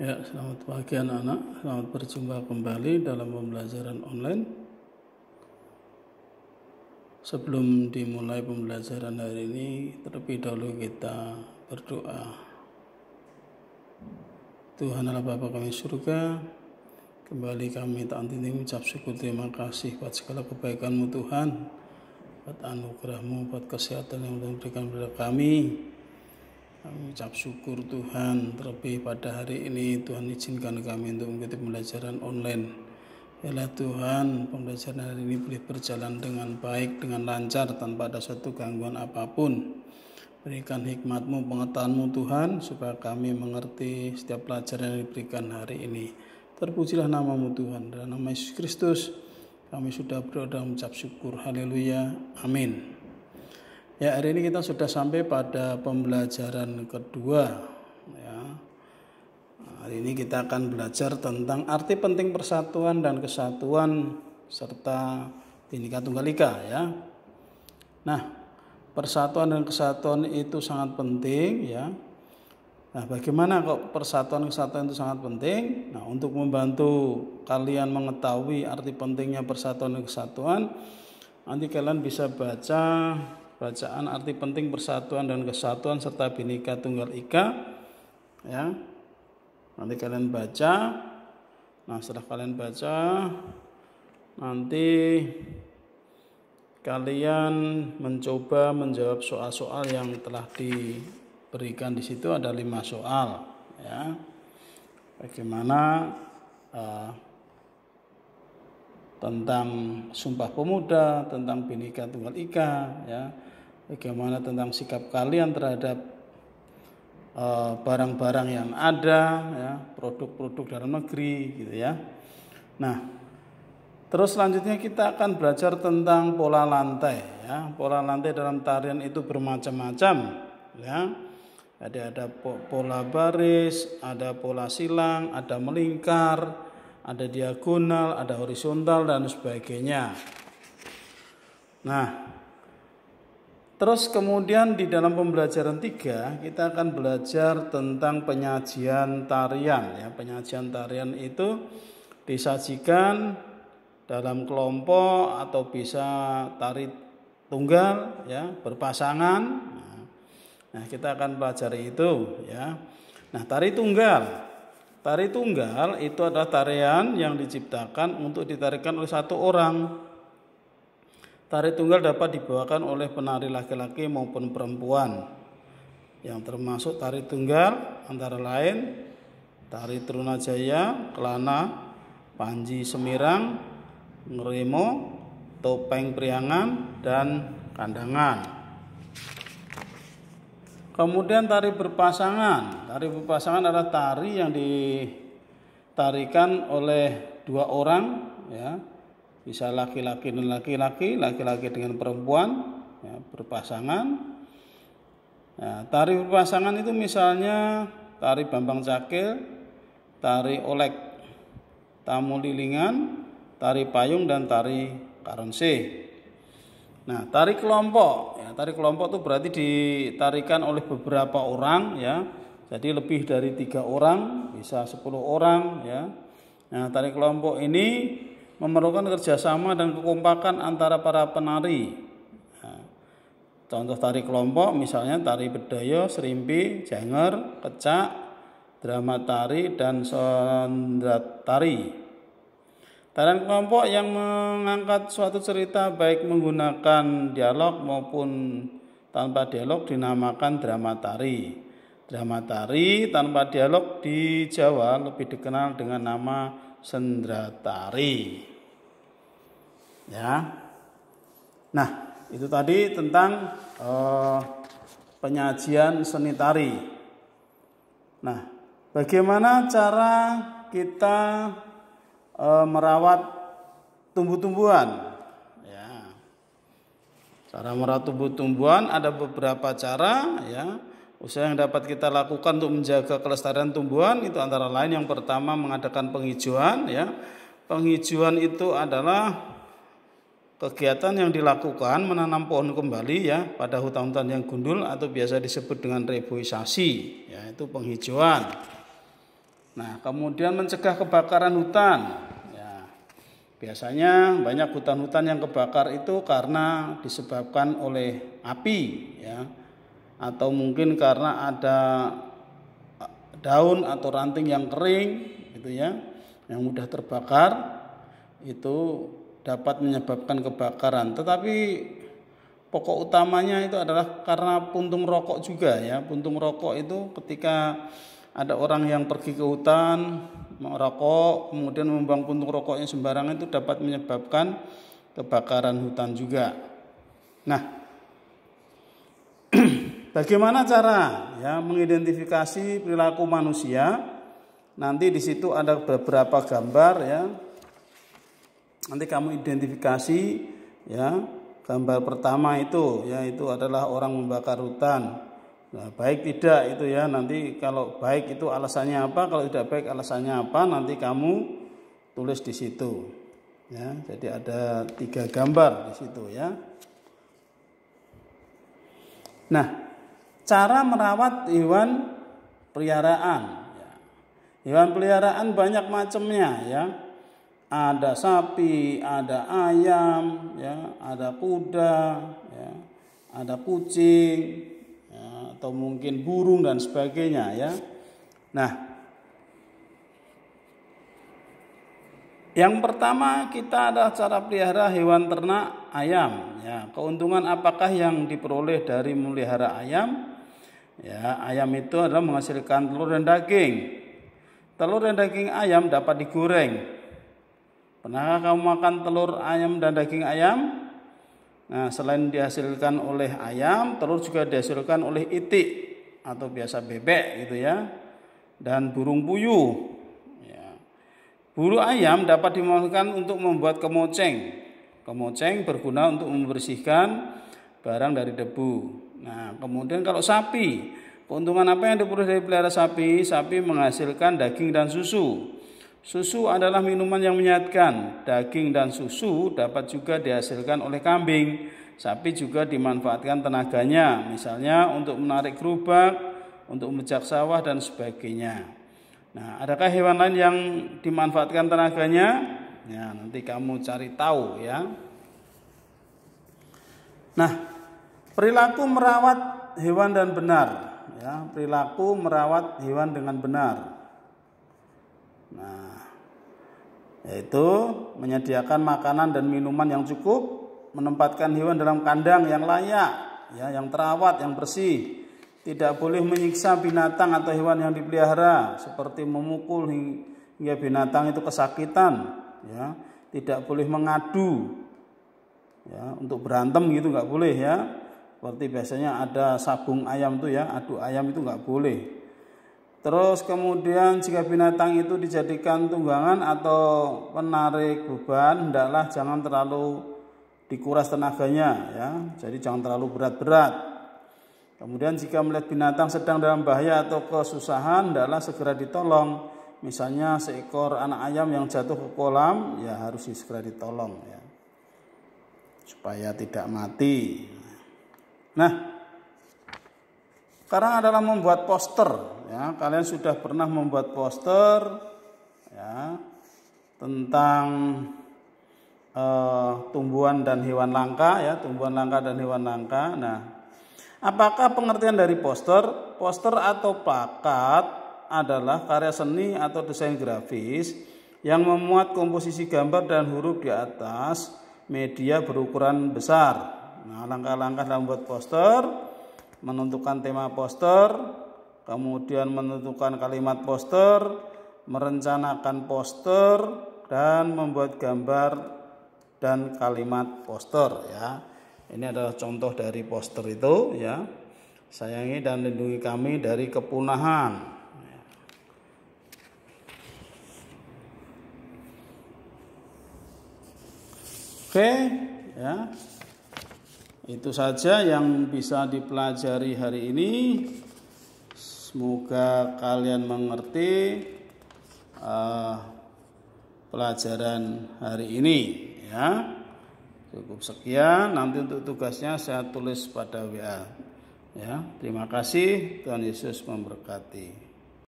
Ya, selamat pagi anak-anak. Selamat berjumpa kembali dalam pembelajaran online. Sebelum dimulai pembelajaran hari ini, terlebih dahulu kita berdoa. Tuhan Allah Bapa kami surga, kembali kami tak henti mengucap syukur terima kasih buat segala kebaikan-Mu Tuhan, buat anugerah-Mu, buat kesehatan yang Tuhan berikan kepada kami. Kami ucap syukur Tuhan, terlebih pada hari ini Tuhan izinkan kami untuk mengikuti pembelajaran online. Biarlah Tuhan pembelajaran hari ini boleh berjalan dengan baik, dengan lancar, tanpa ada suatu gangguan apapun. Berikan hikmat-Mu, pengetahuan-Mu Tuhan, supaya kami mengerti setiap pelajaran yang diberikan hari ini. Terpujilah nama-Mu Tuhan, dalam nama Yesus Kristus kami sudah berdoa dan mengucap syukur. Haleluya, amin. Ya, hari ini kita sudah sampai pada pembelajaran kedua. Ya. Hari ini kita akan belajar tentang arti penting persatuan dan kesatuan serta Bhinneka Tunggal Ika. Ya. Nah, persatuan dan kesatuan itu sangat penting. Ya. Nah, bagaimana kok persatuan dan kesatuan itu sangat penting? Nah, untuk membantu kalian mengetahui arti pentingnya persatuan dan kesatuan, nanti kalian bisa baca bacaan arti penting persatuan dan kesatuan serta Bhinneka Tunggal Ika, ya. Nanti kalian baca. Nah, setelah kalian baca, nanti kalian mencoba menjawab soal-soal yang telah diberikan di situ. Ada 5 soal, ya. Bagaimana tentang Sumpah Pemuda, tentang Bhinneka Tunggal Ika, ya. Bagaimana tentang sikap kalian terhadap barang-barang yang ada, ya, produk-produk dalam negeri, gitu ya. Nah, terus selanjutnya kita akan belajar tentang pola lantai, ya. Pola lantai dalam tarian itu bermacam-macam, ya. Jadi ada pola baris, ada pola silang, ada melingkar, ada diagonal, ada horizontal dan sebagainya. Nah, terus kemudian di dalam pembelajaran 3 kita akan belajar tentang penyajian tarian. Ya, penyajian tarian itu disajikan dalam kelompok atau bisa tari tunggal, ya, berpasangan. Nah, kita akan pelajari itu, ya. Nah, tari tunggal. Tari tunggal itu adalah tarian yang diciptakan untuk ditarikan oleh satu orang. Tari tunggal dapat dibawakan oleh penari laki-laki maupun perempuan. Yang termasuk tari tunggal antara lain tari Trunajaya, Kelana, Panji Semirang, Ngeremo, Topeng Priangan, dan Kandangan. Kemudian tari berpasangan. Tari berpasangan adalah tari yang ditarikan oleh 2 orang, ya. Bisa laki-laki dan laki-laki, laki-laki dengan perempuan, ya, berpasangan. Nah, tari berpasangan itu misalnya tari Bambang Cakil, tari Olek Tamu Lilingan, tari Payung, dan tari Karonse. Nah, tari kelompok, ya, tari kelompok itu berarti ditarikan oleh beberapa orang, ya. Jadi lebih dari 3 orang, bisa 10 orang, ya. Nah, tari kelompok ini memerlukan kerjasama dan kekompakan antara para penari. Nah, contoh tari kelompok misalnya tari Bedayo, Serimpi, Janger, Kecak, Drama Tari, dan Sondrat Tari. Tarian kelompok yang mengangkat suatu cerita baik menggunakan dialog maupun tanpa dialog dinamakan drama tari. Drama tari tanpa dialog di Jawa lebih dikenal dengan nama sendratari. Ya. Nah, itu tadi tentang penyajian seni tari. Nah, bagaimana cara kita merawat tumbuh-tumbuhan? Ya. Cara merawat tumbuh-tumbuhan ada beberapa cara, ya. Usaha yang dapat kita lakukan untuk menjaga kelestarian tumbuhan itu antara lain yang pertama mengadakan penghijauan, ya. Penghijauan itu adalah kegiatan yang dilakukan menanam pohon kembali, ya, pada hutan-hutan yang gundul atau biasa disebut dengan reboisasi, ya, itu penghijauan. Nah, kemudian mencegah kebakaran hutan. Ya, biasanya banyak hutan-hutan yang kebakar itu karena disebabkan oleh api, ya, atau mungkin karena ada daun atau ranting yang kering, gitu ya, yang mudah terbakar, itu dapat menyebabkan kebakaran. Tetapi pokok utamanya itu adalah karena puntung rokok juga, ya. Puntung rokok itu ketika ada orang yang pergi ke hutan merokok, kemudian membuang puntung rokoknya sembarangan, itu dapat menyebabkan kebakaran hutan juga. Nah, bagaimana cara ya mengidentifikasi perilaku manusia? Nanti di situ ada beberapa gambar, ya. Nanti kamu identifikasi, ya. Gambar pertama itu, ya, itu adalah orang membakar hutan. Nah, baik tidak itu, ya, nanti kalau baik itu alasannya apa, kalau tidak baik alasannya apa, nanti kamu tulis di situ, ya. Jadi ada 3 gambar di situ, ya. Nah, cara merawat hewan peliharaan, ya. Hewan peliharaan banyak macamnya, ya. Ada sapi, ada ayam, ya, ada kuda, ya, ada kucing, atau mungkin burung dan sebagainya, ya. Nah, yang pertama kita ada cara pelihara hewan ternak ayam, ya. Keuntungan apakah yang diperoleh dari memelihara ayam? Ya, ayam itu adalah menghasilkan telur dan daging. Telur dan daging ayam dapat digoreng. Pernahkah kamu makan telur ayam dan daging ayam? Nah, selain dihasilkan oleh ayam, telur juga dihasilkan oleh itik atau biasa bebek, gitu ya, dan burung puyuh. Ya. Bulu ayam dapat dimanfaatkan untuk membuat kemoceng. Kemoceng berguna untuk membersihkan barang dari debu. Nah, kemudian kalau sapi, keuntungan apa yang diperoleh dari pelihara sapi? Sapi menghasilkan daging dan susu. Susu adalah minuman yang menyehatkan. Daging dan susu dapat juga dihasilkan oleh kambing. Sapi juga dimanfaatkan tenaganya, misalnya untuk menarik gerobak, untuk memejak sawah dan sebagainya. Nah, adakah hewan lain yang dimanfaatkan tenaganya? Ya, nanti kamu cari tahu, ya. Nah, perilaku merawat hewan dan benar, ya. Perilaku merawat hewan dengan benar. Nah, yaitu menyediakan makanan dan minuman yang cukup, menempatkan hewan dalam kandang yang layak, ya, yang terawat, yang bersih. Tidak boleh menyiksa binatang atau hewan yang dipelihara, seperti memukul hingga binatang itu kesakitan, ya. Tidak boleh mengadu, ya, untuk berantem gitu nggak boleh, ya. Seperti biasanya ada sabung ayam tuh, ya, adu ayam itu nggak boleh. Terus kemudian jika binatang itu dijadikan tunggangan atau penarik beban, hendaklah jangan terlalu dikuras tenaganya, ya. Jadi jangan terlalu berat-berat. Kemudian jika melihat binatang sedang dalam bahaya atau kesusahan, hendaklah segera ditolong. Misalnya seekor anak ayam yang jatuh ke kolam, ya harus segera ditolong, ya, supaya tidak mati. Nah, sekarang adalah membuat poster, ya. Kalian sudah pernah membuat poster, ya, tentang tumbuhan dan hewan langka, ya, tumbuhan langka dan hewan langka. Nah, apakah pengertian dari poster? Poster atau plakat adalah karya seni atau desain grafis yang memuat komposisi gambar dan huruf di atas media berukuran besar. Nah, langkah-langkah dalam membuat poster: menentukan tema poster, kemudian menentukan kalimat poster, merencanakan poster, dan membuat gambar dan kalimat poster, ya. Ini adalah contoh dari poster itu, ya. Sayangi dan lindungi kami dari kepunahan. Oke, ya. Itu saja yang bisa dipelajari hari ini. Semoga kalian mengerti pelajaran hari ini, ya. Cukup sekian, nanti untuk tugasnya saya tulis pada WA, ya. Terima kasih, Tuhan Yesus memberkati.